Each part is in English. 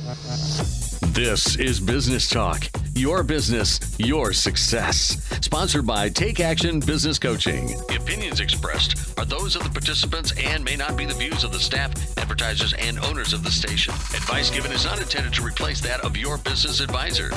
This is Business Talk, your business, your success. Sponsored by Take Action Business Coaching. The opinions expressed are those of the participants and may not be the views of the staff, advertisers, and owners of the station. Advice given is not intended to replace that of your business advisor.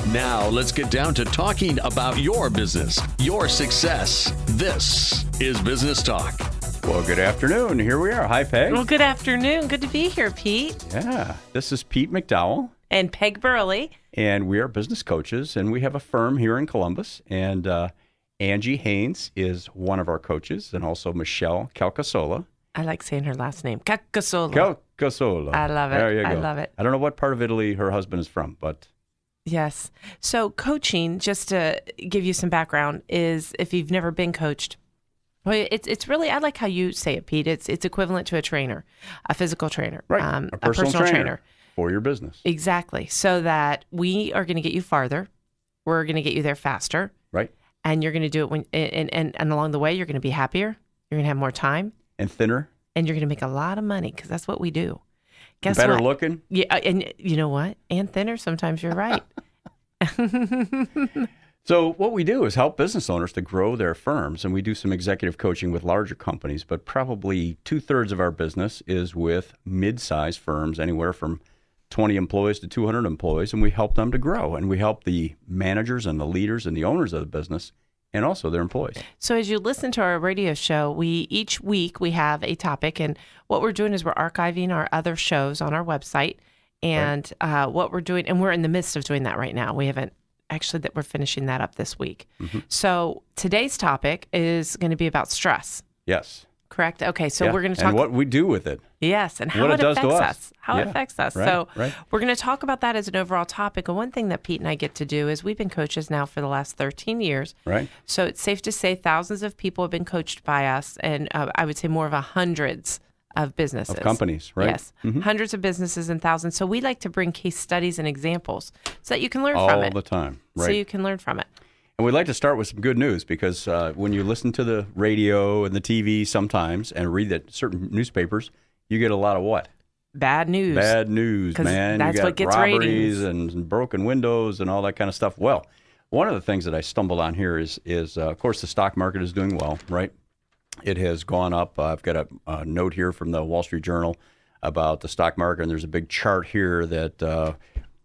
Now, let's get down to talking about your business, your success. This is Business Talk. Well, good afternoon. Here we are. Hi, Peg. Well, good afternoon. Good to be here, Pete. Yeah, this is Pete McDowell. And Peg Burley. And we are business coaches, and we have a firm here in Columbus. And Angie Haynes is one of our coaches, and also Michelle Calcasola. I like saying her last name. Calcasola. Calcasola. I love it. There you go. I love it. I don't know what part of Italy her husband is from, but... Yes. So coaching, just to give you some background, is if you've never been coached, well, it's really, I like how you say it, Pete. It's equivalent to a trainer, a physical trainer, right. A personal trainer. For your business. Exactly. So that we are going to get you farther. We're going to get you there faster. Right. And you're going to do it when, and along the way, you're going to be happier. You're going to have more time. And thinner. And you're going to make a lot of money because that's what we do. Guess Better what? looking. Yeah. And you know what? And thinner. Sometimes you're right. So what we do is help business owners to grow their firms, and we do some executive coaching with larger companies, but probably 2/3 of our business is with mid-sized firms, anywhere from 20 employees to 200 employees, and we help them to grow, and we help the managers and the leaders and the owners of the business and also their employees. So as you listen to our radio show, each week we have a topic, and what we're doing is we're archiving our other shows on our website, and what we're doing, and we're in the midst of doing that right now. We haven't actually, that we're finishing that up this week. Mm-hmm. So today's topic is going to be about stress. Yes. Correct? Okay, so we're going to talk... And what we do with it. Yes, and how it affects us. How it affects us. Right, so right. We're going to talk about that as an overall topic. And one thing that Pete and I get to do is we've been coaches now for the last 13 years. Right. So it's safe to say thousands of people have been coached by us, and I would say more of hundreds of businesses. Of companies, right? Yes, hundreds of businesses and thousands. So we like to bring case studies and examples so that you can learn from it. All the time, right. So you can learn from it. And we'd like to start with some good news because when you listen to the radio and the TV sometimes and read certain newspapers, you get a lot of what? Bad news. Bad news, man. That's you got what gets robberies ratings. and broken windows and all that kind of stuff. Well, one of the things that I stumbled on here is of course, the stock market is doing well, right? It has gone up. I've got a note here from the Wall Street Journal about the stock market, and there's a big chart here that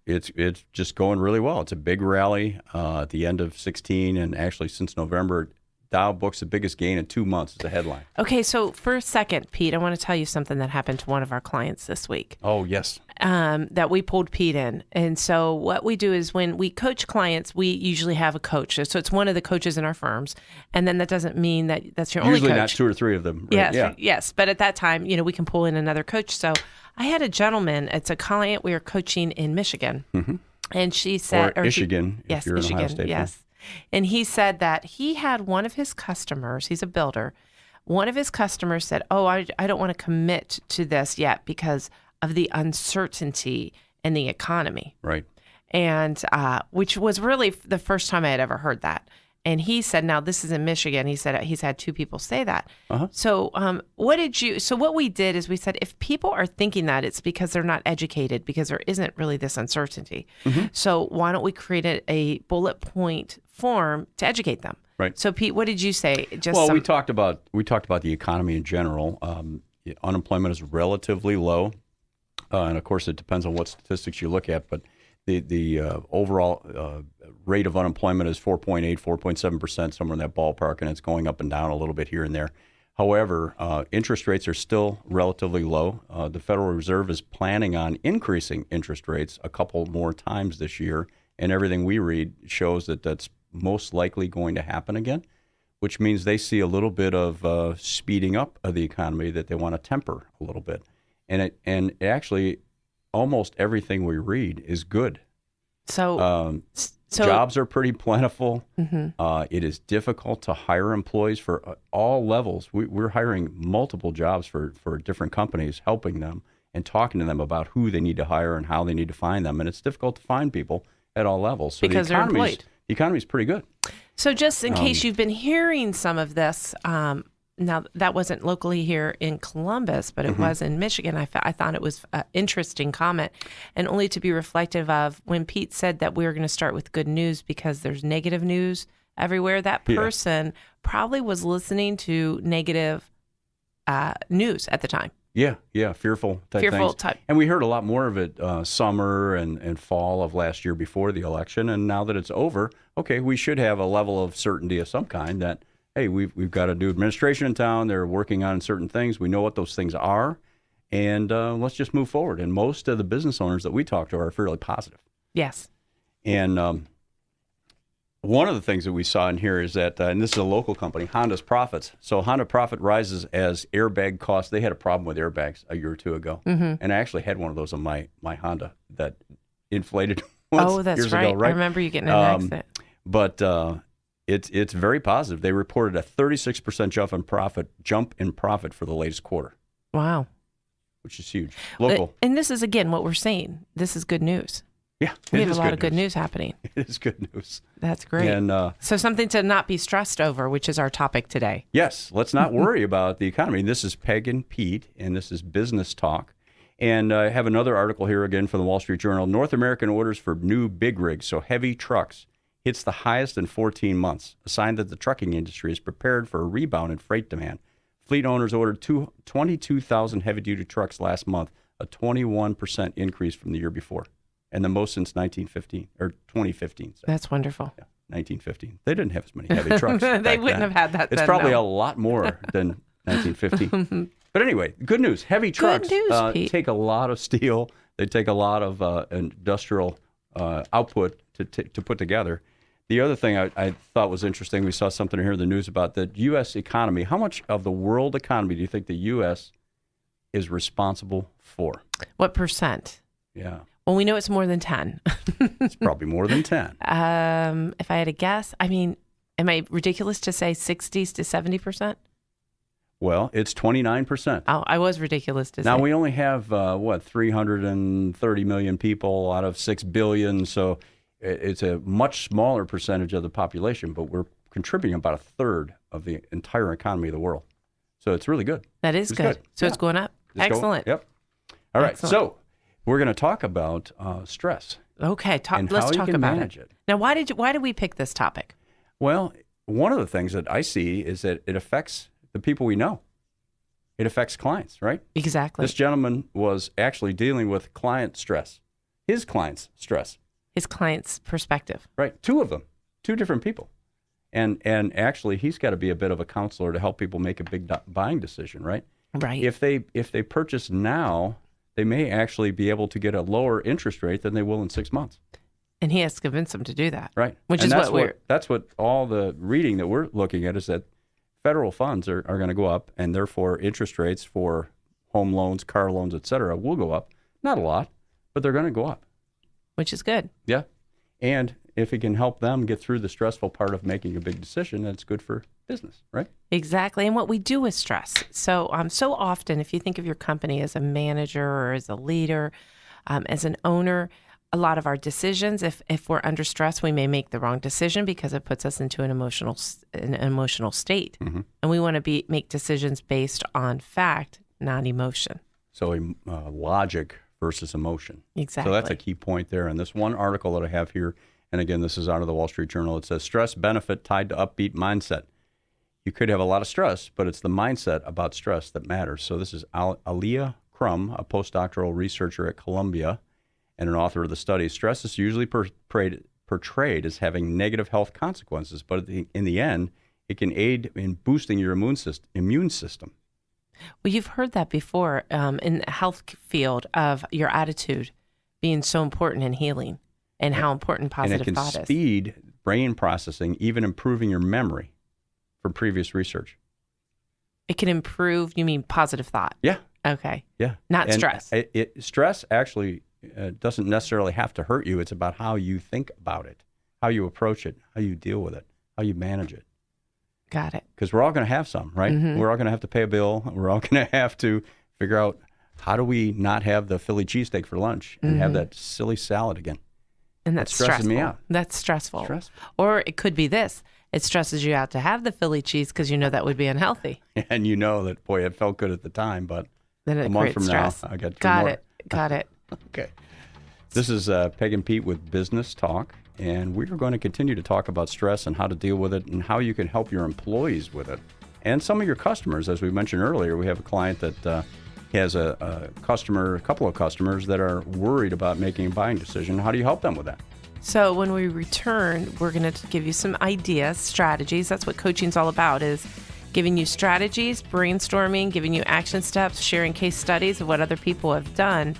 it's just going really well. It's a big rally at the end of 16, and actually since November, Dow books the biggest gain in 2 months. It's a headline. Okay, so for a second, Pete, I want to tell you something that happened to one of our clients this week. Oh, yes. That we pulled Pete in. And so what we do is when we coach clients, we usually have a coach. So it's one of the coaches in our firms. And then that doesn't mean that that's your only coach. Usually not 2 or 3 of them. Right? Yes. But at that time, we can pull in another coach. So I had a gentleman, it's a client we were coaching in Michigan. Mm-hmm. And she said... Or Michigan, if you're Michigan, an Ohio State yes. fan. And he said that he had one of his customers, he's a builder, one of his customers said, I don't want to commit to this yet because of the uncertainty in the economy. Right. And which was really the first time I had ever heard that. And he said, now this is in Michigan. He said he's had 2 people say that. Uh-huh. So what we did is we said, if people are thinking that, it's because they're not educated, because there isn't really this uncertainty. Mm-hmm. So why don't we create a bullet point form to educate them? Right. So Pete, what did you say? We talked about the economy in general. Unemployment is relatively low. And of course, it depends on what statistics you look at, but the overall rate of unemployment is 4.8, 4.7%, somewhere in that ballpark, and it's going up and down a little bit here and there. However, interest rates are still relatively low. The Federal Reserve is planning on increasing interest rates a couple more times this year, and everything we read shows that that's most likely going to happen again, which means they see a little bit of speeding up of the economy that they want to temper a little bit. And actually, almost everything we read is good. So jobs are pretty plentiful. Mm-hmm. It is difficult to hire employees for all levels. We're hiring multiple jobs for different companies, helping them and talking to them about who they need to hire and how they need to find them. And it's difficult to find people at all levels. So because they're employed. The economy is pretty good. So just in case you've been hearing some of this, now that wasn't locally here in Columbus, but it was in Michigan. I thought it was an interesting comment, and only to be reflective of when Pete said that we were going to start with good news because there's negative news everywhere. That person probably was listening to negative news at the time. Yeah, fearful things. type. And we heard a lot more of it summer and fall of last year before the election. And now that it's over, okay, we should have a level of certainty of some kind that, hey, we've got a new administration in town. They're working on certain things. We know what those things are. And let's just move forward. And most of the business owners that we talk to are fairly positive. Yes. And one of the things that we saw in here is that, and this is a local company, Honda's profits. So Honda profit rises as airbag costs. They had a problem with airbags a year or two ago. And I actually had one of those on my Honda that inflated once That's years right. ago, right? I remember you getting in an accident. But it's very positive. They reported a 36% jump in profit for the latest quarter, Wow. which is huge. Local. And this is, again, what we're saying. This is good news. Yeah, We it have a is lot of good news happening. It is good news. That's great. And So something to not be stressed over, which is our topic today. yes, let's not worry about the economy. This is Peg and Pete, and this is Business Talk. And I have another article here again from the Wall Street Journal. North American orders for new big rigs, so heavy trucks, hits the highest in 14 months, a sign that the trucking industry is prepared for a rebound in freight demand. Fleet owners ordered 22,000 heavy-duty trucks last month, a 21% increase from the year before, and the most since 2015. Sorry. That's wonderful. Yeah, 1915. They didn't have as many heavy trucks. They back wouldn't then. have had that It's then, probably no. a lot more than 1915. But anyway, good news. Heavy trucks news, Pete. take a lot of steel. They take a lot of industrial output to put together. The other thing I thought was interesting, we saw something here in the news about the U.S. economy. How much of the world economy do you think the U.S. is responsible for? What percent? Yeah, Well, we know it's more than 10. it's probably more than 10. If I had to guess, I mean, am I ridiculous to say 60s to 70%? Well, it's 29%. Oh, I was ridiculous to say. Now, we only have, 330 million people out of 6 billion, so it's a much smaller percentage of the population, but we're contributing about a third of the entire economy of the world. So it's really good. That is It's good. So Yeah. it's going up. It's going- Excellent. Yep. All right, Excellent. so we're going to talk about stress Okay, and let's how you talk can about manage it. it. Now, why did we pick this topic? Well, one of the things that I see is that it affects the people we know. It affects clients, right? Exactly. This gentleman was actually dealing with client stress, his client's stress. His client's perspective. Right, two of them, two different people, and actually he's got to be a bit of a counselor to help people make a big buying decision, right? Right. If they purchase now, they may actually be able to get a lower interest rate than they will in 6 months, And he has to convince them to do that. right? Which And is what that's what all the reading that we're looking at is that federal funds are going to go up, and therefore interest rates for home loans, car loans, et cetera, will go up. Not a lot, but they're going to go up. which is good. Yeah. And if it can help them get through the stressful part of making a big decision, that's good for business, right? Exactly. And what we do with stress. So so often, if you think of your company as a manager or as a leader, as an owner, a lot of our decisions, if we're under stress, we may make the wrong decision because it puts us into an emotional state. Mm-hmm. And we want to make decisions based on fact, not emotion. So logic versus emotion. Exactly. So that's a key point there. And this one article that I have here, and again, this is out of the Wall Street Journal, it says stress benefit tied to upbeat mindset. You could have a lot of stress, but it's the mindset about stress that matters. So this is Aliyah Crum, a postdoctoral researcher at Columbia and an author of the study. Stress is usually portrayed as having negative health consequences, but in the end, it can aid in boosting your immune system. Well, you've heard that before in the health field of your attitude being so important in healing and how important positive and it thought can is. speed brain processing, even improving your memory from previous research. It can improve, you mean positive thought? Yeah. Okay. Yeah. Not And stress. Stress actually doesn't necessarily have to hurt you. It's about how you think about it, how you approach it, how you deal with it, how you manage it. Got it. Because we're all going to have some, right? Mm-hmm. We're all going to have to pay a bill. We're all going to have to figure out how do we not have the Philly cheesesteak for lunch and have that silly salad again. And that's stresses stressful. me out. That's stressful. Stressful. Or it could be this. it stresses you out to have the Philly cheese because you know that would be unhealthy. And you know that, boy, it felt good at the time, but Then it a month creates from stress. now, I got 2 Got more. it. Got it. Okay. This is Peg and Pete with Business Talk, and we are going to continue to talk about stress and how to deal with it and how you can help your employees with it and some of your customers. As we mentioned earlier, we have a client that has a couple of customers that are worried about making a buying decision. How do you help them with that? So when we return, we're going to give you some ideas, strategies. That's what coaching's all about, is giving you strategies, brainstorming, giving you action steps, sharing case studies of what other people have done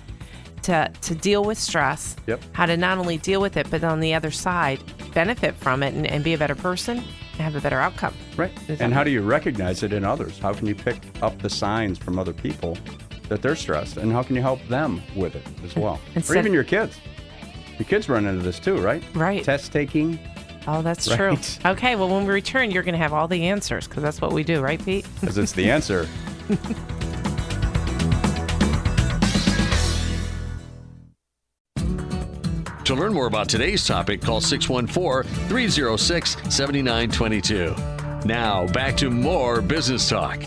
to deal with stress, Yep. how to not only deal with it, but on the other side, benefit from it and be a better person and have a better outcome. Right. And how do you recognize it in others? How can you pick up the signs from other people that they're stressed, and how can you help them with it as well? Or even your kids. Your kids run into this too, right? Right. Test taking. Oh, that's Right. true. Okay, well, when we return, you're going to have all the answers because that's what we do, right, Pete? Because it's the answer. To learn more about today's topic, call 614-306-7922. Now, back to more Business Talk.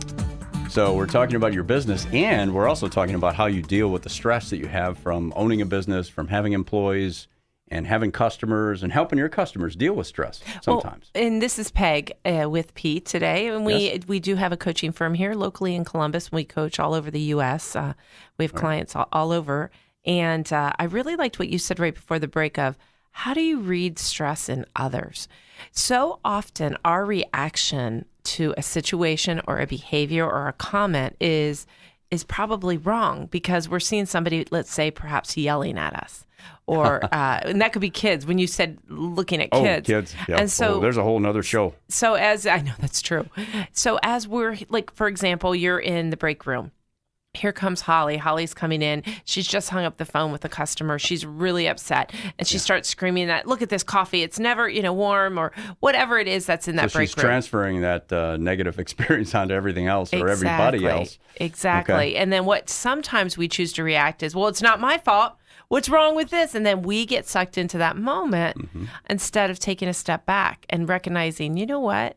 So we're talking about your business, and we're also talking about how you deal with the stress that you have from owning a business, from having employees, and having customers, and helping your customers deal with stress sometimes. Well, and this is Peg with Pete today, and we do have a coaching firm here locally in Columbus. We coach all over the U.S. We have clients all over, and I really liked what you said right before the break of how do you read stress in others? So often our reaction to a situation or a behavior or a comment is probably wrong because we're seeing somebody, let's say, perhaps yelling at us. Or and that could be kids. When you said looking at kids, kids, yeah. And so there's a whole nother show. So as I know that's true. So as we're like, for example, you're in the break room. Here comes Holly. Holly's coming in. She's just hung up the phone with a customer. She's really upset, and she starts screaming that, "Look at this coffee! It's never, warm," or whatever it is that's in that break She's room. transferring that negative experience onto everything else or everybody else. Exactly. Okay. And then what sometimes we choose to react is, well, it's not my fault. What's wrong with this? And then we get sucked into that moment instead of taking a step back and recognizing, you know what?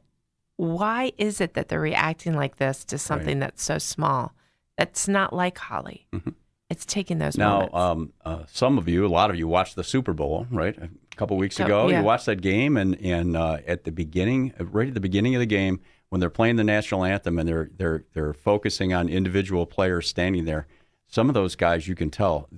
Why is it that they're reacting like this to something that's so small? That's not like Holly. It's taking those moments. Now, some of you, a lot of you, watched the Super Bowl, right? A couple weeks ago, yeah. You watched that game, and at the beginning, right at the beginning of the game, when they're playing the national anthem and they're focusing on individual players standing there, some of those guys, you can tell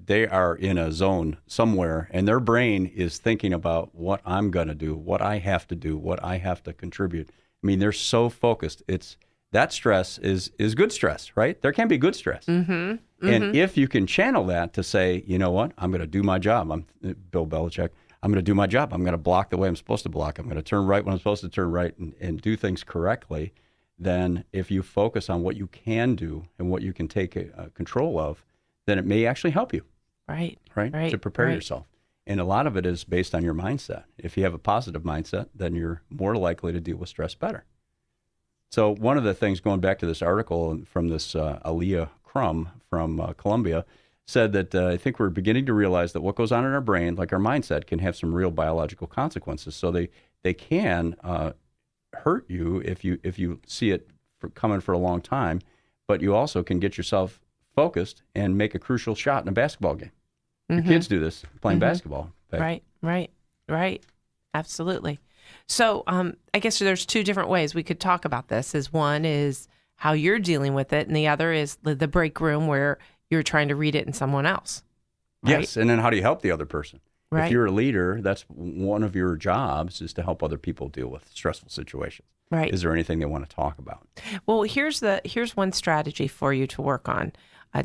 they are in a zone somewhere, and their brain is thinking about what I'm going to do, what I have to do, what I have to contribute. I mean, they're so focused. That stress is good stress, right? There can be good stress. And if you can channel that to say, you know what, I'm going to do my job. I'm Bill Belichick. I'm going to do my job. I'm going to block the way I'm supposed to block. I'm going to turn right when I'm supposed to turn right and do things correctly. Then if you focus on what you can do and what you can take control of, then it may actually help you. Right. To prepare yourself. And a lot of it is based on your mindset. If you have a positive mindset, then you're more likely to deal with stress better. So one of the things, going back to this article from this Aaliyah Crum from Columbia, said that I think we're beginning to realize that what goes on in our brain, like our mindset, can have some real biological consequences. So they can hurt you if you see it coming for a long time, but you also can get yourself focused and make a crucial shot in a basketball game. Your kids do this playing basketball. Right. Absolutely. So I guess there's two different ways we could talk about this. One is how you're dealing with it, and the other is the break room where you're trying to read it in someone else. Right? Yes, and then how do you help the other person? Right. If you're a leader, that's one of your jobs is to help other people deal with stressful situations. Right. Is there anything they want to talk about? Well, here's one strategy for you to work on.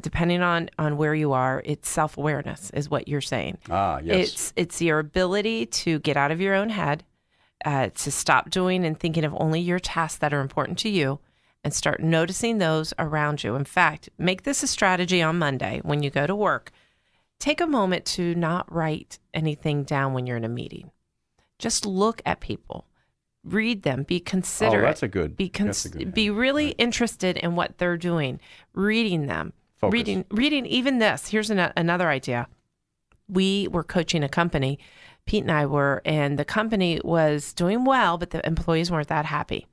Depending on where you are, it's self-awareness is what you're saying. Yes. It's your ability to get out of your own head, to stop doing and thinking of only your tasks that are important to you and start noticing those around you. In fact, make this a strategy on Monday when you go to work. Take a moment to not write anything down when you're in a meeting. Just look at people. Read them. Be considerate. Oh, that's a good. Be really interested in what they're doing. Reading them. Focus. Reading even this. Here's another idea. We were coaching a company Pete and I were, and the company was doing well, but the employees weren't that happy.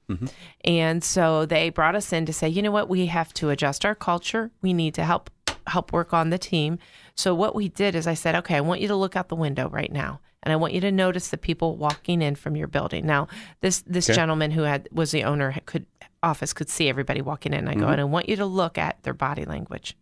And so they brought us in to say, you know what, we have to adjust our culture. We need to help work on the team. So what we did is I said, okay, I want you to look out the window right now. And I want you to notice the people walking in from your building. Now, this gentleman who was the owner could see everybody walking in. I go, and I want you to look at their body language.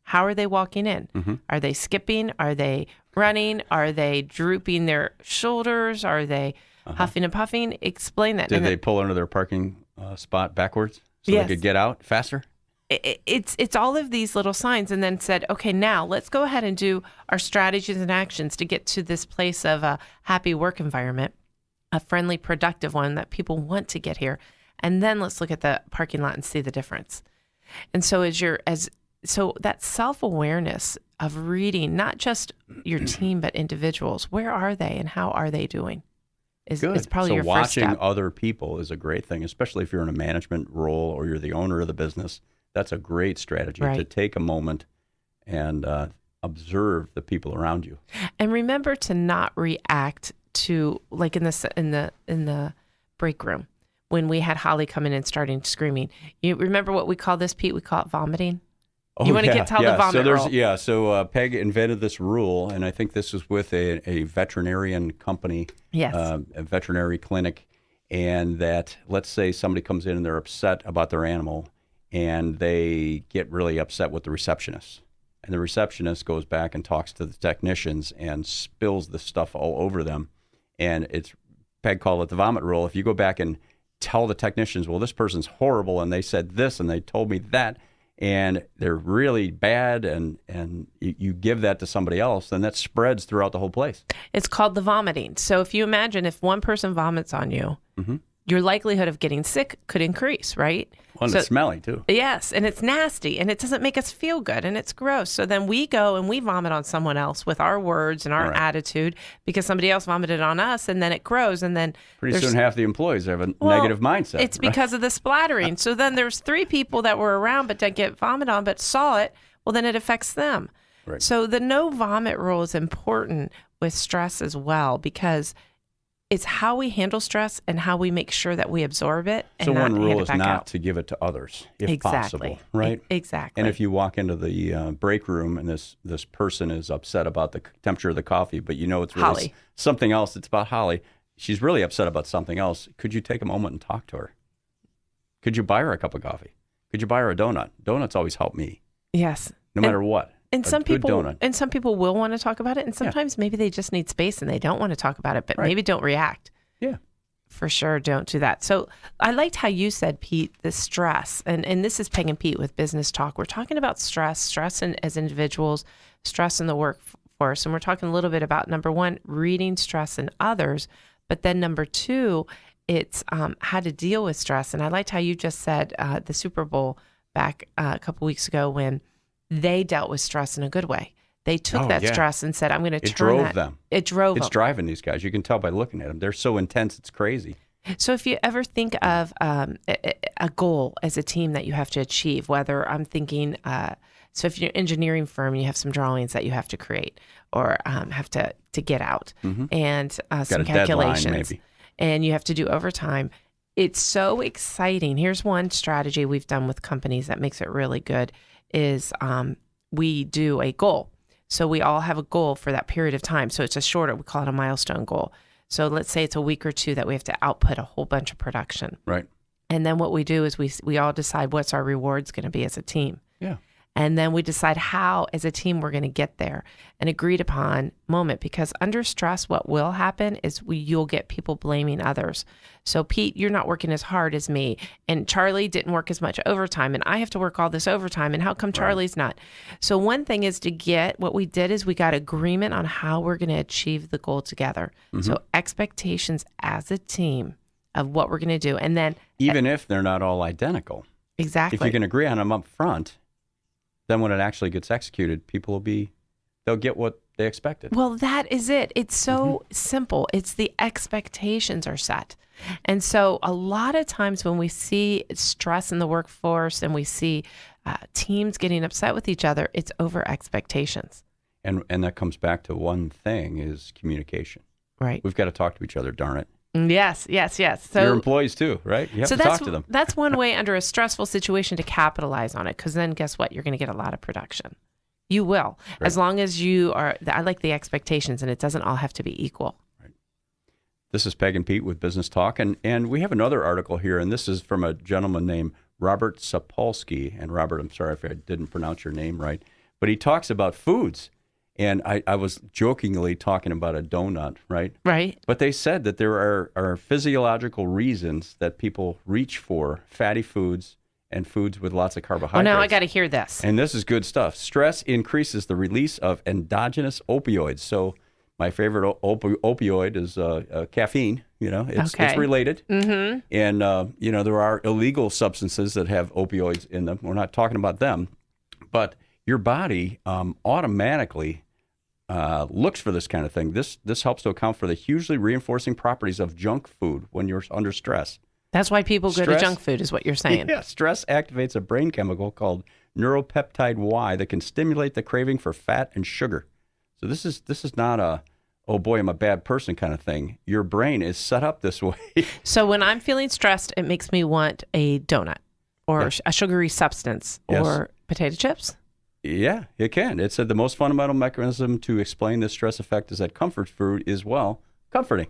How are they walking in? Are they skipping? Are they running? Are they drooping their shoulders? Are they huffing and puffing? Explain that. Did they pull under their parking spot backwards so Yes. they could get out faster? It's all of these little signs, and then said, okay, now let's go ahead and do our strategies and actions to get to this place of a happy work environment, a friendly, productive one that people want to get here. And then let's look at the parking lot and see the difference. And so so that self-awareness of reading, not just your team, but individuals, where are they and how are they doing? Good. It's probably so your first watching step. other people is a great thing, especially if you're in a management role or you're the owner of the business. That's a great strategy to take a moment and observe the people around you. And remember to not react to, like in the break room when we had Holly come in and starting screaming. You remember what we call this, Pete? We call it vomiting. You want to tell the vomit rule? So Peg invented this rule, and I think this was with a veterinarian company, Yes. A veterinary clinic, and that let's say somebody comes in and they're upset about their animal, and they get really upset with the receptionist. And the receptionist goes back and talks to the technicians and spills the stuff all over them. And Peg called it the vomit rule. If you go back and tell the technicians, well, this person's horrible, and they said this, and they told me that, and they're really bad, and you give that to somebody else, then that spreads throughout the whole place. It's called the vomiting. So if you imagine if one person vomits on you, your likelihood of getting sick could increase, right? Well, and it's smelly, too. Yes, and it's nasty, and it doesn't make us feel good, and it's gross. So then we go and we vomit on someone else with our words and our attitude because somebody else vomited on us, and then it grows, and then pretty soon half the employees have a negative mindset. It's because of the splattering. So then there's 3 people that were around but didn't get vomit on but saw it. Well, then it affects them. Right. So the no vomit rule is important with stress as well because it's how we handle stress and how we make sure that we absorb it. And so one rule hand it is back not out. to give it to others, if possible, right? Exactly. And if you walk into the break room and this person is upset about the temperature of the coffee, but you know it's really Holly. something else. It's about Holly. She's really upset about something else. Could you take a moment and talk to her? Could you buy her a cup of coffee? Could you buy her a donut? Donuts always help me, Yes. no matter what. And A some good people donut. and some people will want to talk about it, and sometimes maybe they just need space and they don't want to talk about it, but Right. maybe don't react. Yeah. For sure, don't do that. So I liked how you said, Pete, the stress, and this is Peg and Pete with Business Talk. We're talking about stress as individuals, stress in the workforce, and we're talking a little bit about, number 1, reading stress in others, but then number 2, it's how to deal with stress. And I liked how you just said the Super Bowl back a couple weeks ago when they dealt with stress in a good way. They took that stress and said, I'm going to turn drove that. them. It drove them. It's driving these guys. You can tell by looking at them. They're so intense, it's crazy. So if you ever think of a goal as a team that you have to achieve, whether I'm thinking, so if you're an engineering firm, you have some drawings that you have to create or have to get out and some a deadline, calculations. maybe. And you have to do overtime. It's so exciting. Here's one strategy we've done with companies that makes it really good is we do a goal. So we all have a goal for that period of time. So it's a shorter, we call it a milestone goal. So let's say it's a week or 2 that we have to output a whole bunch of production. Right. And then what we do is we all decide what's our rewards going to be as a team. Yeah. And then we decide how, as a team, we're going to get there, an agreed upon moment. Because under stress, what will happen is you'll get people blaming others. So, Pete, you're not working as hard as me. And Charlie didn't work as much overtime. And I have to work all this overtime. And how come Charlie's not? So one thing is what we did is we got agreement on how we're going to achieve the goal together. So expectations as a team of what we're going to do. And then Even if they're not all identical. exactly. If you can agree on them up front, then when it actually gets executed, they'll get what they expected. Well, that is it. It's so simple. It's the expectations are set. And so a lot of times when we see stress in the workforce and we see teams getting upset with each other, it's over expectations. And that comes back to one thing is communication. Right. We've got to talk to each other, darn it. Yes. So your employees too, right? You have to talk to them. That's one way under a stressful situation to capitalize on it, because then guess what? You're going to get a lot of production. You will, Right. as long as you are. I like the expectations, and it doesn't all have to be equal. This is Peg and Pete with Business Talk, and we have another article here, and this is from a gentleman named Robert Sapolsky. And Robert, I'm sorry if I didn't pronounce your name right, but he talks about foods. And I was jokingly talking about a donut, right? Right. But they said that there are physiological reasons that people reach for fatty foods and foods with lots of carbohydrates. Well, now I got to hear this. And this is good stuff. Stress increases the release of endogenous opioids. So my favorite opioid is caffeine. You know, it's related. Mm-hmm. And, there are illegal substances that have opioids in them. We're not talking about them. But your body automatically looks for this kind of thing. This helps to account for the hugely reinforcing properties of junk food when you're under stress. That's why people go to junk food, is what you're saying. Yeah, stress activates a brain chemical called neuropeptide Y that can stimulate the craving for fat and sugar. So this is not a, oh boy, I'm a bad person kind of thing. Your brain is set up this way. So when I'm feeling stressed, it makes me want a donut or a sugary substance or potato chips. Yeah, it can. It said the most fundamental mechanism to explain this stress effect is that comfort food is, well, comforting.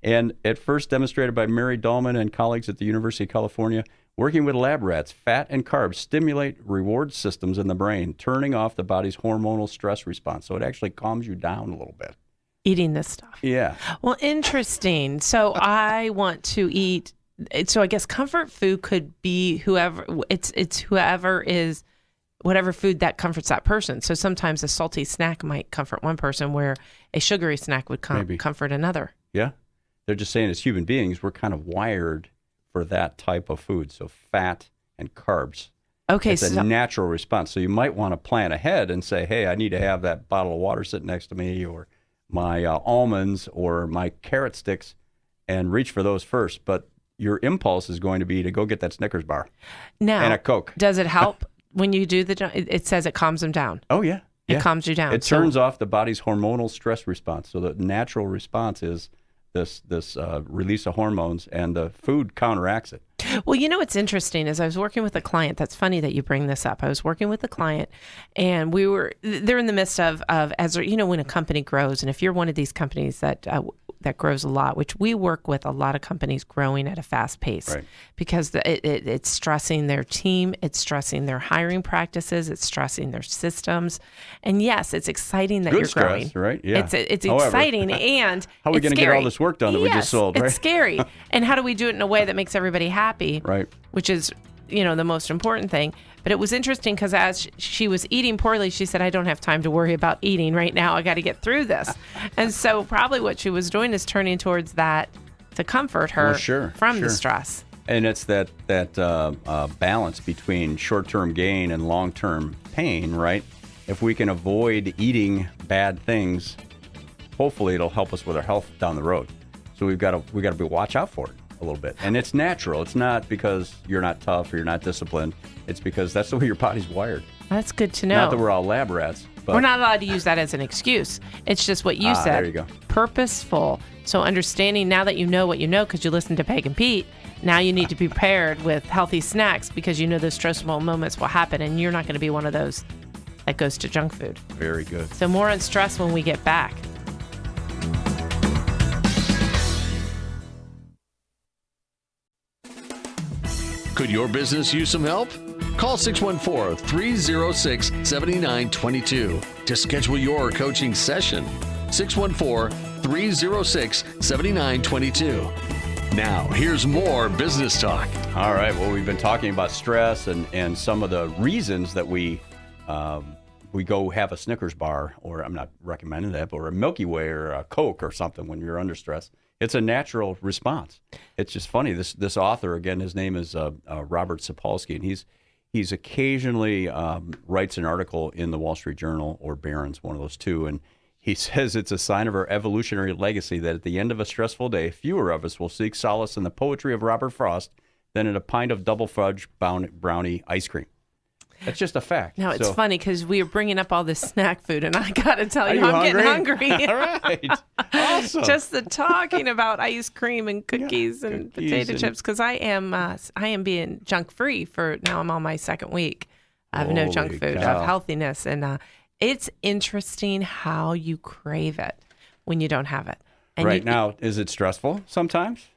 And at first demonstrated by Mary Dahlman and colleagues at the University of California, working with lab rats, fat and carbs stimulate reward systems in the brain, turning off the body's hormonal stress response. So it actually calms you down a little bit. Eating this stuff. Yeah. Well, interesting. So I want to eat. So I guess comfort food could be whoever. It's whoever is. Whatever food that comforts that person. So sometimes a salty snack might comfort one person where a sugary snack would comfort another. Yeah. They're just saying as human beings, we're kind of wired for that type of food. So fat and carbs. Okay. It's a natural response. So you might want to plan ahead and say, hey, I need to have that bottle of water sitting next to me, or my almonds or my carrot sticks, and reach for those first. But your impulse is going to be to go get that Snickers bar and a Coke. Does it help? When you do it says it calms them down. Oh, yeah. It calms you down. It turns off the body's hormonal stress response. So the natural response is this release of hormones, and the food counteracts it. Well, what's interesting is I was working with a client. That's funny that you bring this up. I was working with a client, and they're in the midst of as when a company grows, and if you're one of these companies that grows a lot, which we work with a lot of companies growing at a fast pace, right, because it's stressing their team, it's stressing their hiring practices, it's stressing their systems. And yes, it's exciting that you're growing. Stress, right? Yeah. It's However, exciting, and how are we going to get all this work done that we just sold, right? It's scary. And how do we do it in a way that makes everybody happy? Right. Which is, the most important thing. But it was interesting because as she was eating poorly, she said, I don't have time to worry about eating right now. I got to get through this. And so probably what she was doing is turning towards that to comfort her from the stress. And it's that balance between short-term gain and long-term pain, right? If we can avoid eating bad things, hopefully it'll help us with our health down the road. So we got to watch out for it a little bit. And it's natural. It's not because you're not tough or you're not disciplined. It's because that's the way your body's wired. That's good to know. Not that we're all lab rats. But we're not allowed to use that as an excuse. It's just what you said. There you go. Purposeful. So understanding now that you know what you know because you listened to Peg and Pete, now you need to be prepared with healthy snacks because you know those stressful moments will happen, and you're not going to be one of those that goes to junk food. Very good. So more on stress when we get back. Could your business use some help? Call 614-306-7922 to schedule your coaching session. 614-306-7922. Now, here's more business talk. All right. Well, we've been talking about stress and some of the reasons that we go have a Snickers bar, or I'm not recommending that, or a Milky Way or a Coke or something when you're under stress. It's a natural response. It's just funny. This author, again, his name is Robert Sapolsky, and he's occasionally writes an article in the Wall Street Journal or Barron's, one of those two, and he says it's a sign of our evolutionary legacy that at the end of a stressful day, fewer of us will seek solace in the poetry of Robert Frost than in a pint of double fudge brownie ice cream. That's just a fact. No, it's So- funny because we were bringing up all this snack food, and I got to tell Are you, you I'm getting hungry. All right. Awesome. Just the talking about ice cream and cookies and cookies potato and- chips, because I am being junk free for now. I'm on my second week of no junk Holy food, cow. of healthiness, and it's interesting how you crave it when you don't have it. And right now, is it stressful sometimes?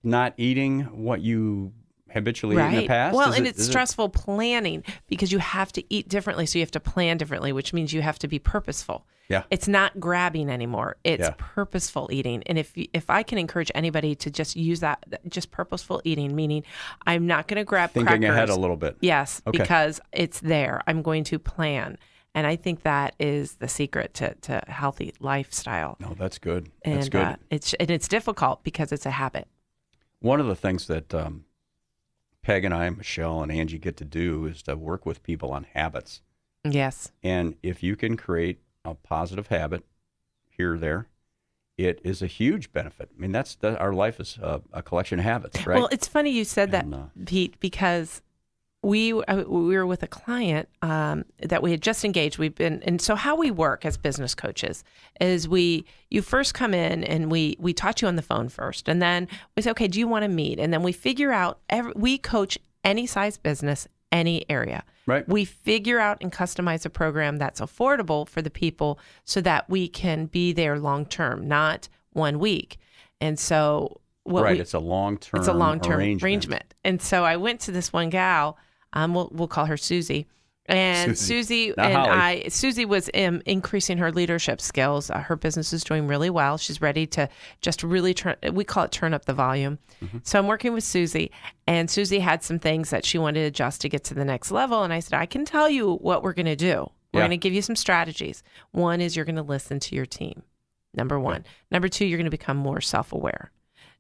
Not eating what you habitually ate in the past? Well, Is and it- it's is it- stressful planning because you have to eat differently. So you have to plan differently, which means you have to be purposeful. Yeah. It's not grabbing anymore. It's Yeah. purposeful eating. And if I can encourage anybody to just use that, just purposeful eating, meaning I'm not going to grab Thinking crackers. ahead a little bit. Yes, Okay. because it's there. I'm going to plan. And I think that is the secret to healthy lifestyle. No, that's good. And That's good. it's difficult because it's a habit. One of the things that Peg and I, Michelle and Angie get to do is to work with people on habits. Yes. And if you can create a positive habit here or there, it is a huge benefit. I mean, our life is a collection of habits, right? Well, it's funny you said that, And, Pete, because we were with a client that we had just engaged. And so how we work as business coaches is you first come in and we taught you on the phone first, and then we say, okay, do you want to meet? And then we figure out we coach any size business, any area. Right. We figure out and customize a program that's affordable for the people so that we can be there long term, not 1 week. And so it's a long-term it's a long-term arrangement. And so I went to this one gal, we'll call her Susie. And Susie Not and Holly. Susie was increasing her leadership skills. Her business is doing really well. She's ready to just really we call it turn up the volume. Mm-hmm. So I'm working with Susie, and Susie had some things that she wanted to adjust to get to the next level. And I said, I can tell you what we're going to do. We're Yeah. going to give you some strategies. One is you're going to listen to your team. Number one. Number two, you're going to become more self-aware.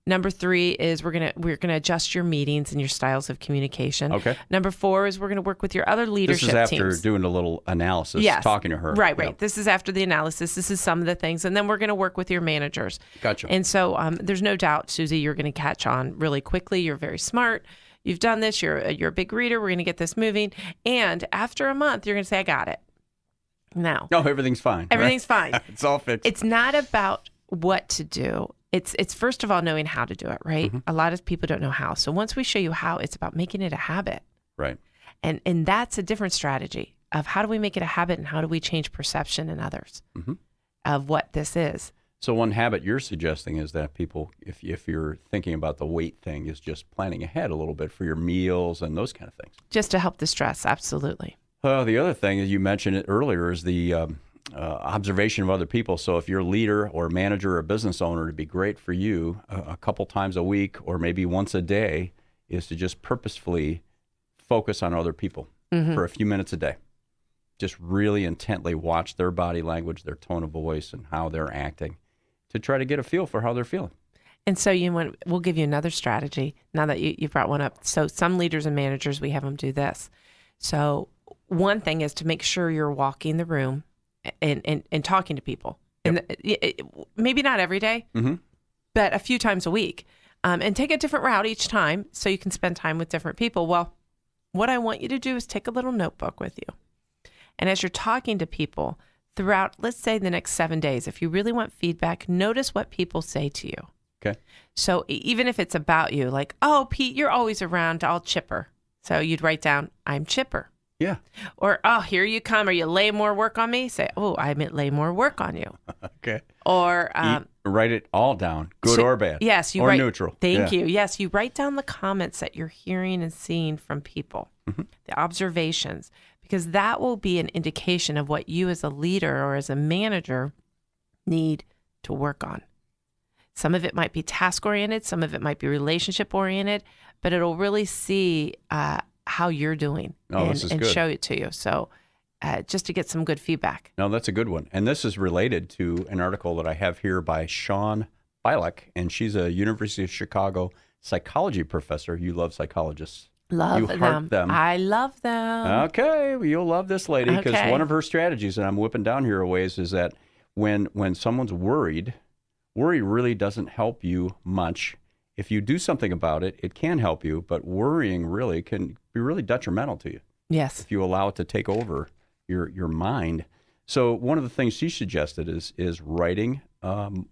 Number three is we're gonna adjust your meetings and your styles of communication. Okay. Number four is we're gonna work with your other This leadership is after teams. doing a little analysis, Yes. talking to her. Right. Yeah. This is after the analysis. This is some of the things, and then we're gonna work with your managers. Gotcha. And so there's no doubt, Susie, you're gonna catch on really quickly. You're very smart. You've done this. You're a big reader. We're gonna get this moving. And after a month, you're gonna say, I got it. Now, No, everything's fine. right? everything's fine. It's all fixed. It's not about what to do. It's first of all knowing how to do it, right? Mm-hmm. A lot of people don't know how. So once we show you how, it's about making it a habit. right. And that's a different strategy of how do we make it a habit and how do we change perception in others Mm-hmm. of what this is. So one habit you're suggesting is that people, if you're thinking about the weight thing, is just planning ahead a little bit for your meals and those kind of things. Just to help the stress, absolutely. The other thing, as you mentioned it earlier, is the observation of other people. So if you're a leader or a manager or a business owner, it'd be great for you a couple times a week or maybe once a day is to just purposefully focus on other people for a few minutes a day. Just really intently watch their body language, their tone of voice, and how they're acting to try to get a feel for how they're feeling. And so we'll give you another strategy now that you brought one up. So some leaders and managers, we have them do this. So one thing is to make sure you're walking the room and talking to people. Yep. And maybe not every day, Mhm. but a few times a week. And take a different route each time so you can spend time with different people. Well, what I want you to do is take a little notebook with you. And as you're talking to people throughout, let's say the next 7 days, if you really want feedback, notice what people say to you. Okay. So even if it's about you, like, oh, Pete, you're always around, all chipper. So you'd write down, I'm chipper. Yeah. Or, oh, here you come. Are you lay more work on me? Say, oh, I meant lay more work on you. Okay. Or, Write it all down, good so- or bad. yes, you or write. neutral. Thank Yeah. you. Yes, you write down the comments that you're hearing and seeing from people, the observations, because that will be an indication of what you as a leader or as a manager need to work on. Some of it might be task oriented, some of it might be relationship oriented, but it'll really see how you're doing Oh, this is and good. show it to you. So just to get some good feedback. No, that's a good one. And this is related to an article that I have here by Sean Bilek, and she's a University of Chicago psychology professor. You love psychologists. Love You them. heart them. I love them. Okay, well, you'll love this lady because Okay. one of her strategies, and I'm whipping down here a ways, is that when someone's worried, worry really doesn't help you much. If you do something about it, it can help you, but worrying really can be really detrimental to you. Yes. if you allow it to take over your mind. So one of the things she suggested is writing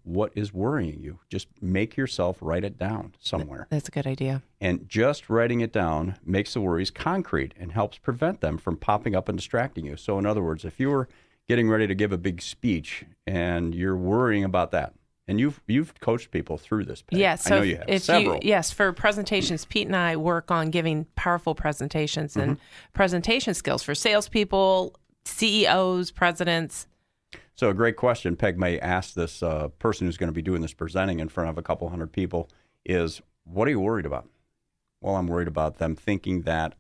what is worrying you. Just make yourself write it down somewhere. That's a good idea. And just writing it down makes the worries concrete and helps prevent them from popping up and distracting you. So in other words, if you were getting ready to give a big speech and you're worrying about that, and you've coached people through this, Peg. Yes. So I know you have several. Yes, for presentations, Pete and I work on giving powerful presentations and presentation skills for salespeople, CEOs, presidents. So a great question Peg may ask this person who's going to be doing this presenting in front of a couple hundred people is, what are you worried about? Well, I'm worried about them thinking that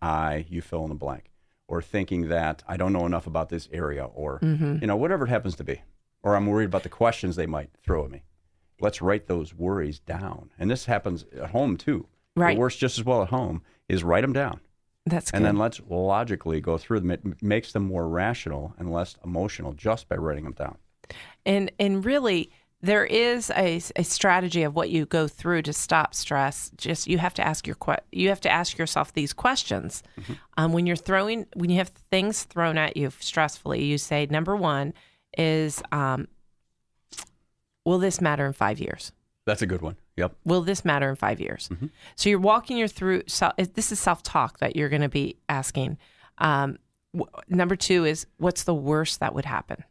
you fill in the blank, or thinking that I don't know enough about this area, or whatever it happens to be. Or I'm worried about the questions they might throw at me. Let's write those worries down. And this happens at home too. Right. It works just as well at home, is write them down. That's good. And then let's logically go through them. It makes them more rational and less emotional just by writing them down. And really, there is a strategy of what you go through to stop stress. Just you have to ask yourself these questions. When you have things thrown at you stressfully, you say, number one is, will this matter in 5 years? That's a good one. Yep. Will this matter in 5 years? So you're walking you through. This is self-talk that you're going to be asking. Number two is, what's the worst that would happen?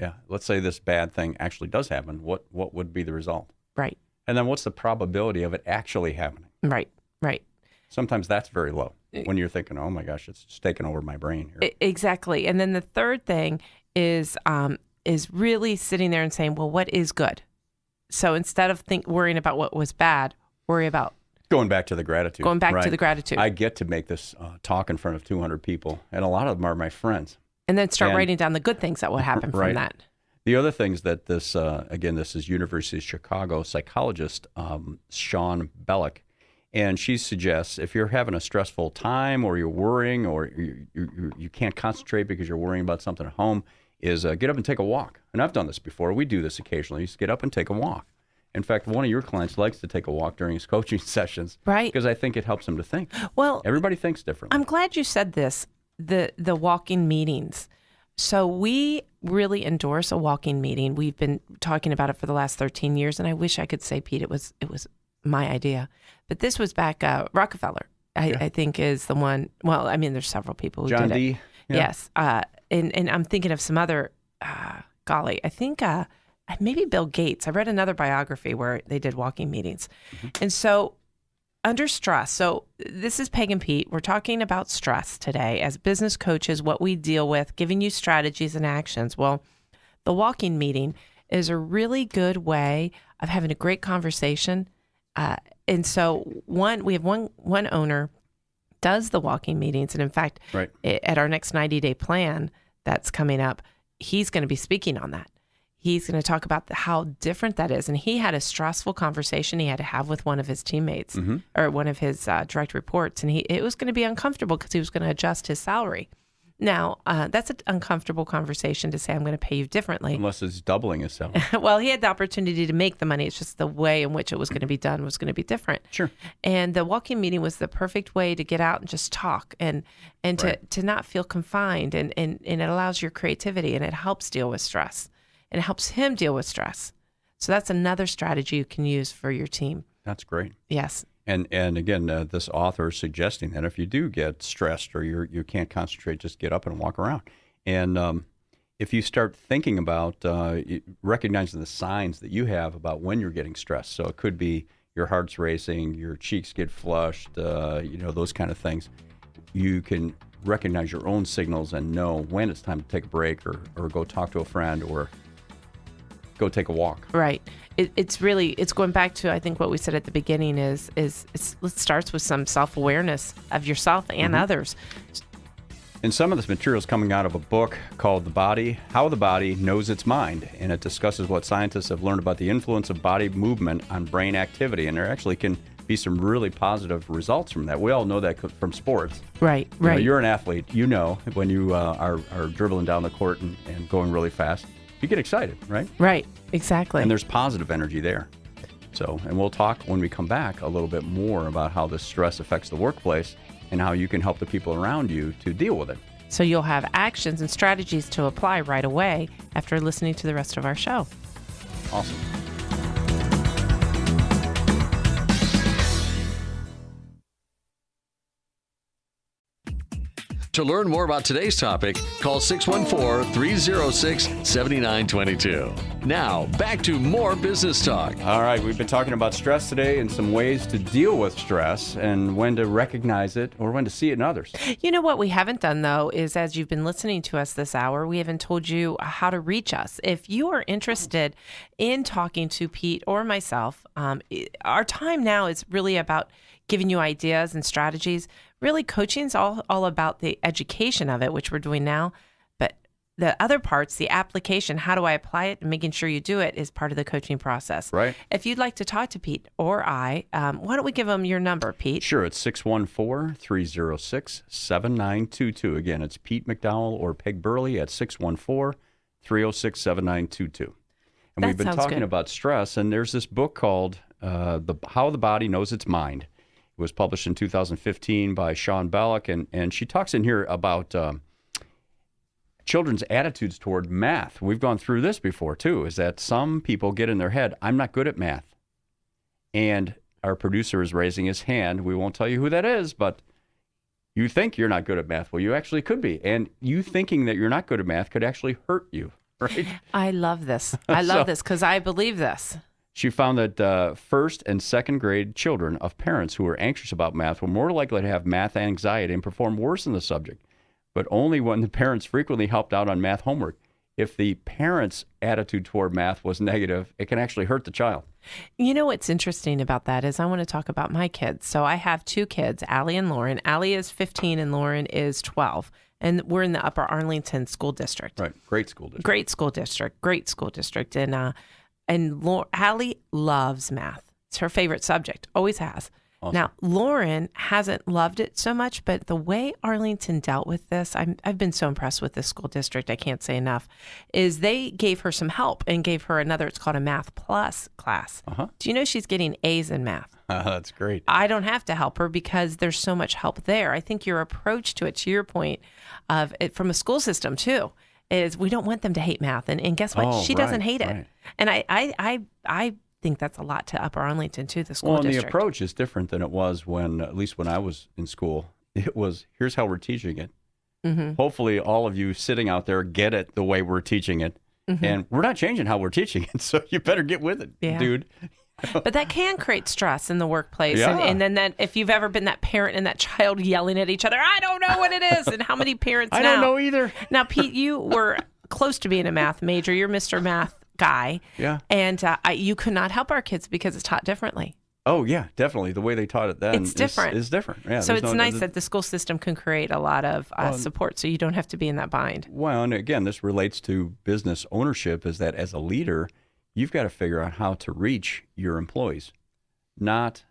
Yeah. Let's say this bad thing actually does happen. What would be the result? Right. And then what's the probability of it actually happening? Right. Right. Sometimes that's very low when you're thinking, oh my gosh, it's just taking over my brain here. Exactly. And then the third thing is really sitting there and saying, well, what is good? So instead of worrying about what was bad, worry about going back to the gratitude. To the gratitude. I get to make this talk in front of 200 people, and a lot of them are my friends. And then start writing down the good things that will happen from that. The other things that this, again, this is University of Chicago psychologist Sean Bellick, and she suggests if you're having a stressful time or you're worrying or you can't concentrate because you're worrying about something at home, is get up and take a walk. And I've done this before. We do this occasionally. You just get up and take a walk. In fact, one of your clients likes to take a walk during his coaching sessions. Right. Because I think it helps him to think. Well, everybody thinks differently. I'm glad you said this, the walking meetings. So we really endorse a walking meeting. We've been talking about it for the last 13 years, and I wish I could say, Pete, it was my idea. But this was back Rockefeller, I think is the one. Well, I mean, there's several people who John did D. it. Yeah. Yes. And I'm thinking of some other, I think maybe Bill Gates. I read another biography where they did walking meetings. And so under stress, so this is Peg and Pete. We're talking about stress today as business coaches, what we deal with, giving you strategies and actions. Well, the walking meeting is a really good way of having a great conversation. And so we have one owner does the walking meetings. And in fact, at our next 90-day plan that's coming up, he's going to be speaking on that. He's going to talk about how different that is. And he had a stressful conversation he had to have with one of his teammates or one of his direct reports. And it was going to be uncomfortable because he was going to adjust his salary. Now, that's an uncomfortable conversation to say, I'm going to pay you differently. Unless it's doubling his salary. Well, he had the opportunity to make the money. It's just the way in which it was going to be done was going to be different. Sure. And the walking meeting was the perfect way to get out and just talk and to not feel confined. And it allows your creativity and it helps deal with stress. And it helps him deal with stress. So that's another strategy you can use for your team. That's great. Yes. And again, this author is suggesting that if you do get stressed or you can't concentrate, just get up and walk around. And if you start thinking about recognizing the signs that you have about when you're getting stressed, so it could be your heart's racing, your cheeks get flushed, those kind of things. You can recognize your own signals and know when it's time to take a break or go talk to a friend or go take a walk. Right. It's going back to, I think what we said at the beginning is it starts with some self-awareness of yourself and others. And some of this material is coming out of a book called How the Body Knows Its Mind. And it discusses what scientists have learned about the influence of body movement on brain activity. And there actually can be some really positive results from that. We all know that from sports. Right. You're an athlete. When you are dribbling down the court and going really fast, you get excited, right? Right, exactly. And there's positive energy there. So, and we'll talk when we come back a little bit more about how this stress affects the workplace and how you can help the people around you to deal with it. So you'll have actions and strategies to apply right away after listening to the rest of our show. Awesome. To learn more about today's topic, call 614-306-7922. Now, back to more business talk. All right, we've been talking about stress today and some ways to deal with stress and when to recognize it or when to see it in others. You know what we haven't done, though, is as you've been listening to us this hour, we haven't told you how to reach us. If you are interested in talking to Pete or myself, our time now is really about giving you ideas and strategies. Really, coaching is all about the education of it, which we're doing now. But the other parts, the application, how do I apply it and making sure you do it is part of the coaching process. Right. If you'd like to talk to Pete or I, why don't we give them your number, Pete? Sure, it's 614-306-7922. Again, it's Pete McDowell or Peg Burley at 614-306-7922. And we've been talking about stress, and there's this book called How the Body Knows Its Mind. It was published in 2015 by Sean Belloc, and she talks in here about children's attitudes toward math. We've gone through this before, too, is that some people get in their head, I'm not good at math. And our producer is raising his hand. We won't tell you who that is, but you think you're not good at math. Well, you actually could be. And you thinking that you're not good at math could actually hurt you, right? I love this. I love this because I believe this. She found that first and second grade children of parents who were anxious about math were more likely to have math anxiety and perform worse in the subject, but only when the parents frequently helped out on math homework. If the parents' attitude toward math was negative, it can actually hurt the child. You know what's interesting about that is I want to talk about my kids. So I have two kids, Allie and Lauren. Allie is 15 and Lauren is 12. And we're in the Upper Arlington School District. Right. Great school district. Great school district. Great school district. And Allie loves math. It's her favorite subject. Always has. Awesome. Now, Lauren hasn't loved it so much, but the way Arlington dealt with this, I've been so impressed with this school district, I can't say enough, is they gave her some help and gave her another, it's called a Math Plus class. Uh-huh. Do you know she's getting A's in math? That's great. I don't have to help her because there's so much help there. I think your approach to it, to your point, of it from a school system too, is we don't want them to hate math. And guess what? She doesn't hate it. And I think that's a lot to Upper Arlington too, the school district. The approach is different than it was when, at least when I was in school. It was, here's how we're teaching it. Mm-hmm. Hopefully all of you sitting out there get it the way we're teaching it. Mm-hmm. And we're not changing how we're teaching it, so you better get with it, dude. But that can create stress in the workplace. Yeah. And then that if you've ever been that parent and that child yelling at each other, I don't know what it is. And how many parents I don't know either. Now, Pete, you were close to being a math major. You're Mr. Math guy. Yeah. And you could not help our kids because it's taught differently. Oh, yeah, definitely. The way they taught it then is different. Yeah, so it's nice that the school system can create a lot of support so you don't have to be in that bind. Well, and again, this relates to business ownership, is that as a leader, you've got to figure out how to reach your employees, not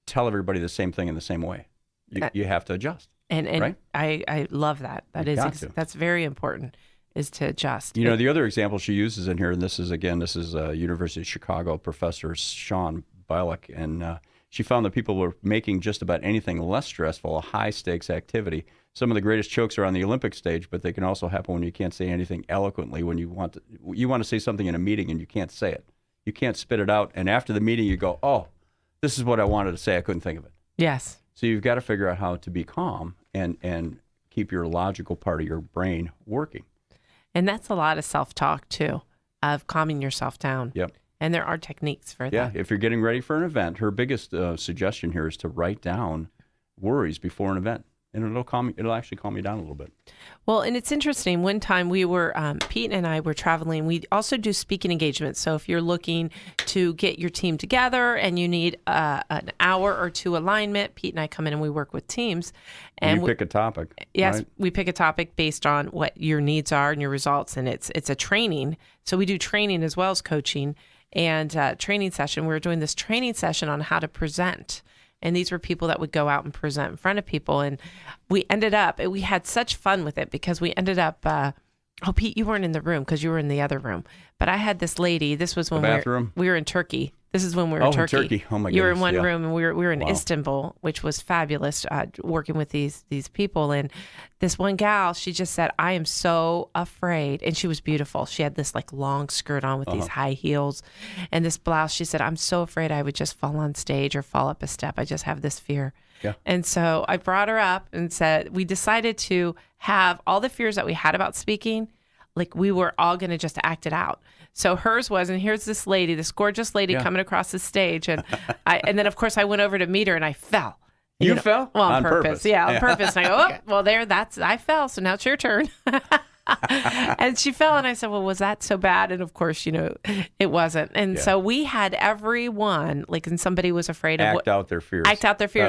tell everybody the same thing in the same way. You have to adjust. And right? I love that. That's very important, is to adjust. You know, the other example she uses in here, and this is University of Chicago professor Sean Belloc, and she found that people were making just about anything less stressful a high-stakes activity. Some of the greatest jokes are on the Olympic stage, but they can also happen when you can't say anything eloquently, when you want to say something in a meeting and you can't say it. You can't spit it out, and after the meeting you go, oh, this is what I wanted to say, I couldn't think of it. Yes. So you've got to figure out how to be calm and keep your logical part of your brain working. And that's a lot of self-talk, too, of calming yourself down. Yep. And there are techniques for that. Yeah, if you're getting ready for an event, her biggest suggestion here is to write down worries before an event. And it'll actually calm you down a little bit. Well, and it's interesting. One time we were, Pete and I were traveling. We also do speaking engagements. So if you're looking to get your team together and you need an hour or two alignment, Pete and I come in and we work with teams. And we pick a topic. Yes, right? We pick a topic based on what your needs are and your results. And it's a training. So we do training as well as coaching and training session. We were doing this training session on how to present. And these were people that would go out and present in front of people. And we had such fun with it because we ended up Oh, Pete, you weren't in the room because you were in the other room. But I had this lady. This was when we were in Turkey. This is when we were in Turkey. In Turkey. Oh my goodness. You were in one room, and we were in Wow. Istanbul, which was fabulous, working with these people. And this one gal, she just said, "I am so afraid," and she was beautiful. She had this like long skirt on with these high heels, and this blouse. She said, "I'm so afraid I would just fall on stage or fall up a step. I just have this fear." Yeah. And so I brought her up and said, we decided to have all the fears that we had about speaking, like we were all going to just act it out. So hers was, and here's this lady, this gorgeous lady coming across the stage. And and then of course I went over to meet her and I fell. You fell? Well, on purpose. purpose. Yeah, on purpose. And I go, well, I fell. So now it's your turn. And she fell, and I said, well, was that so bad? And of course, it wasn't. And so we had everyone, like, and somebody was afraid of Act out their fears. That's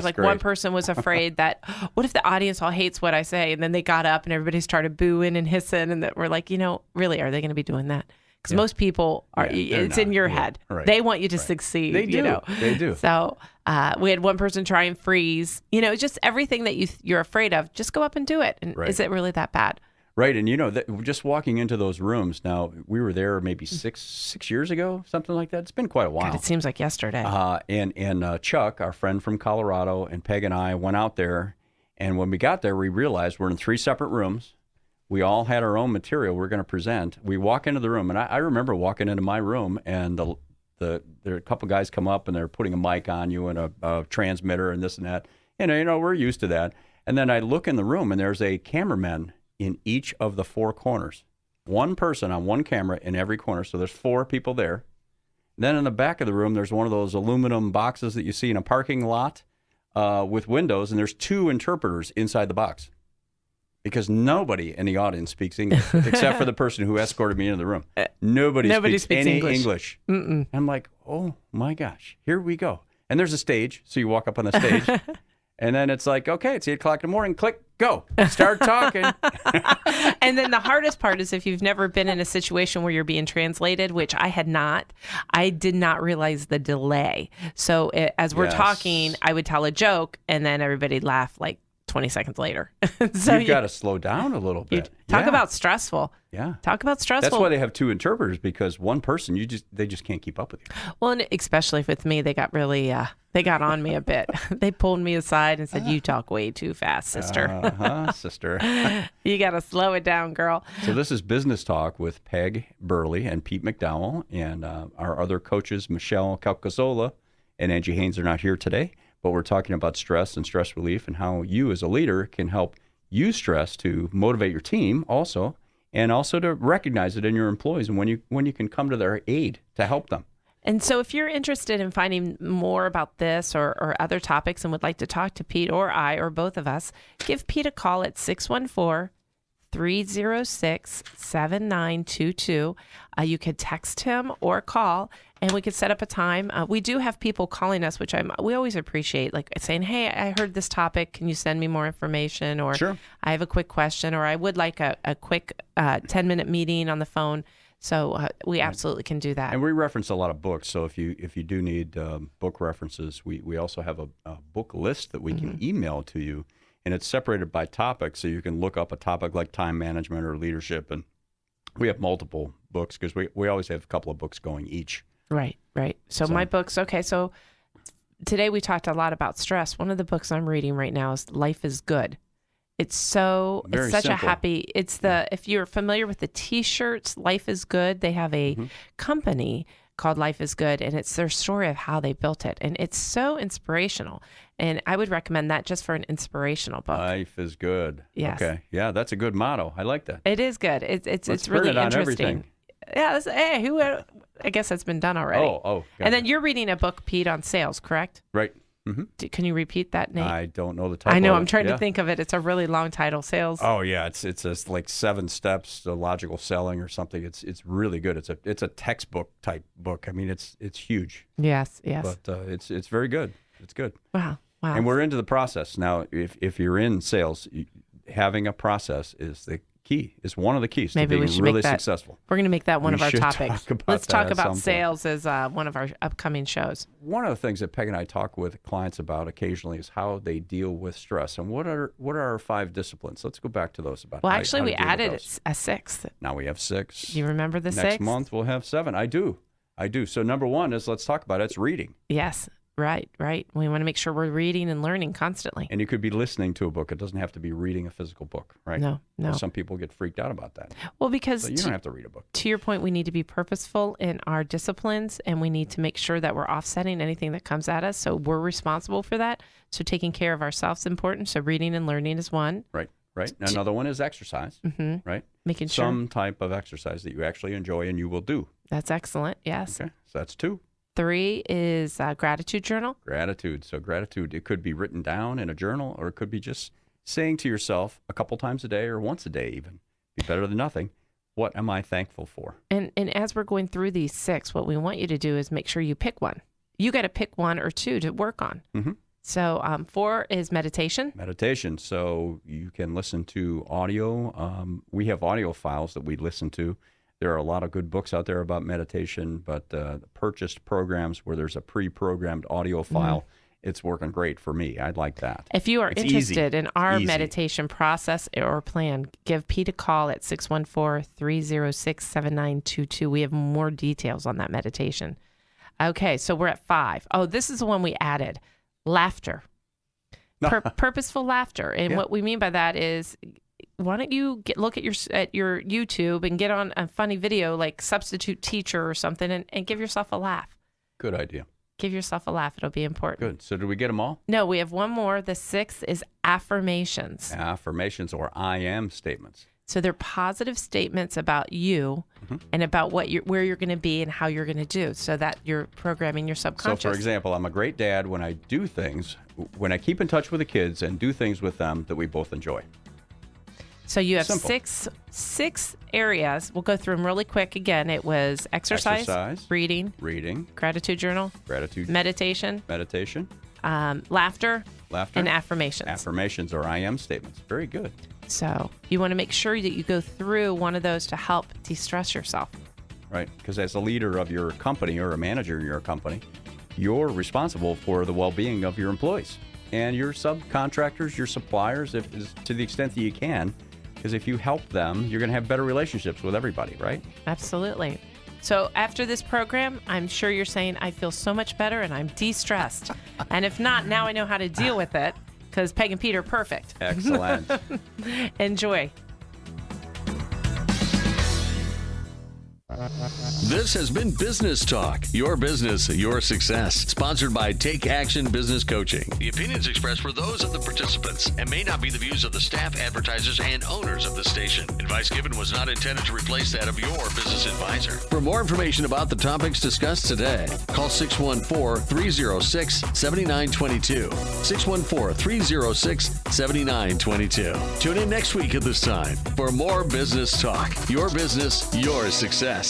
like great. one person was afraid that, what if the audience all hates what I say? And then they got up and everybody started booing and hissing, and that we're like, really, are they going to be doing that? Because most people are, it's in your head. Right. They want you to succeed. They do. They do. So we had one person try and freeze. Just everything that you're afraid of, just go up and do it. And is it really that bad? Right, and just walking into those rooms. Now we were there maybe six years ago, something like that. It's been quite a while. God, it seems like yesterday. And Chuck, our friend from Colorado, and Peg and I went out there, and when we got there, we realized we're in 3 separate rooms. We all had our own material we're going to present. We walk into the room, and I remember walking into my room, and there are a couple guys come up, and they're putting a mic on you and a transmitter and this and that. And we're used to that. And then I look in the room, and there's a cameraman in each of the 4 corners. One person on one camera in every corner, so there's 4 people there. Then in the back of the room, there's one of those aluminum boxes that you see in a parking lot with windows, and there's 2 interpreters inside the box. Because nobody in the audience speaks English, except for the person who escorted me into the room. Nobody speaks any English. I'm like, oh my gosh, here we go. And there's a stage, so you walk up on the stage. And then it's like, okay, it's 8 o'clock in the morning. Click, go. Start talking. And then the hardest part is if you've never been in a situation where you're being translated, which I had not, I did not realize the delay. So as we're talking, I would tell a joke, and then everybody'd laugh like 20 seconds later. So you've got to slow down a little bit. Talk about stressful. Yeah. Talk about stressful. That's why they have 2 interpreters, because one person, they just can't keep up with you. Well, and especially with me, they got really, they got on me a bit. They pulled me aside and said, you talk way too fast, sister. Sister. You got to slow it down, girl. So this is Business Talk with Peg Burley and Pete McDowell, and our other coaches, Michelle Calcasola and Angie Haynes, are not here today. But we're talking about stress and stress relief and how you as a leader can help use stress to motivate your team also, and also to recognize it in your employees and when you can come to their aid to help them. And so if you're interested in finding more about this or other topics and would like to talk to Pete or I or both of us, give Pete a call at 614-306-7922. You could text him or call, and we could set up a time. We do have people calling us, which we always appreciate, like saying, hey, I heard this topic. Can you send me more information? Or sure. I have a quick question, or I would like a quick 10-minute meeting on the phone. So we absolutely can do that. And we reference a lot of books. So if you do need book references, we also have a book list that we can email to you. And it's separated by topic, so you can look up a topic like time management or leadership. And we have multiple books because we always have a couple of books going each. Right. So my books, okay, so today we talked a lot about stress. One of the books I'm reading right now is Life is Good. It's such simple. If you're familiar with the T-shirts, Life is Good, they have a company called Life is Good, and it's their story of how they built it. And it's so inspirational. And I would recommend that just for an inspirational book. Life is good. Yes. Okay. Yeah, that's a good motto. I like that. It is good. It's really print it on interesting. Everything. Yeah, I guess that's been done already. Oh. Gotcha. And then you're reading a book, Pete, on sales, correct? Right. Mm-hmm. Can you repeat that name? I don't know the title. I know. of I'm it. trying to think of it. It's a really long title. Sales. Oh yeah, it's like 7 steps to logical selling or something. It's really good. It's a textbook type book. I mean, it's huge. Yes. But it's very good. It's good. Wow. And we're into the process now. If you're in sales, having a process is the key. It's one of the keys Maybe to we being should really make that successful. We're going to make that one We of our should topics. talk about Let's that talk at about some point. sales as one of our upcoming shows. One of the things that Peg and I talk with clients about occasionally is how they deal with stress. And what are our 5 disciplines? Let's go back to those. About Well, how actually, to we deal with added those. a 6th. Now we have 6. Do you remember the Next 6th? month we'll have 7. I do. So number 1 is, let's talk about it. It's reading. Yes. Right. We want to make sure we're reading and learning constantly. And you could be listening to a book. It doesn't have to be reading a physical book, right? No. Some people get freaked out about that. Well, because So you don't have to read a book. to your point, we need to be purposeful in our disciplines, and we need to make sure that we're offsetting anything that comes at us. So we're responsible for that. So taking care of ourselves is important. So reading and learning is one. Right. Another one is exercise, right? Making sure. Some type of exercise that you actually enjoy and you will do. That's excellent. Yes. Okay, so that's 2. 3 is gratitude journal. Gratitude. So gratitude, it could be written down in a journal, or it could be just saying to yourself a couple times a day or once a day even. Be better than nothing. What am I thankful for? And as we're going through these 6, what we want you to do is make sure you pick one. You got to pick 1 or 2 to work on. Mm-hmm. So 4 is meditation. Meditation. So you can listen to audio. We have audio files that we listen to. There are a lot of good books out there about meditation, but the purchased programs where there's a pre-programmed audio file, it's working great for me. I'd like that. If you are It's interested easy. in our Easy. meditation process or plan, give Pete a call at 614-306-7922. We have more details on that meditation. Okay, so we're at 5. Oh, this is the one we added. Laughter. Purposeful laughter. And what we mean by that is, why don't you look at your YouTube and get on a funny video like Substitute Teacher or something and give yourself a laugh. Good idea. Give yourself a laugh. It'll be important. Good. So did we get them all? No, we have one more. The 6th is affirmations. Affirmations, or I am statements. So they're positive statements about you and about where you're going to be and how you're going to do, so that you're programming your subconscious. So, for example, I'm a great dad when I do things, when I keep in touch with the kids and do things with them that we both enjoy. So you have Simple. six areas. We'll go through them really quick. Again, it was exercise, reading, gratitude journal, meditation, laughter, and affirmations. Affirmations, or I am statements. Very good. So you want to make sure that you go through one of those to help de-stress yourself. Right, because as a leader of your company or a manager in your company, you're responsible for the well-being of your employees and your subcontractors, your suppliers, to the extent that you can. Because if you help them, you're going to have better relationships with everybody, right? Absolutely. So after this program, I'm sure you're saying, I feel so much better and I'm de-stressed. And if not, now I know how to deal with it, because Peg and Pete are perfect. Excellent. Enjoy. This has been Business Talk, your business, your success. Sponsored by Take Action Business Coaching. The opinions expressed were those of the participants and may not be the views of the staff, advertisers, and owners of the station. Advice given was not intended to replace that of your business advisor. For more information about the topics discussed today, call 614-306-7922. 614-306-7922. Tune in next week at this time for more Business Talk, your business, your success.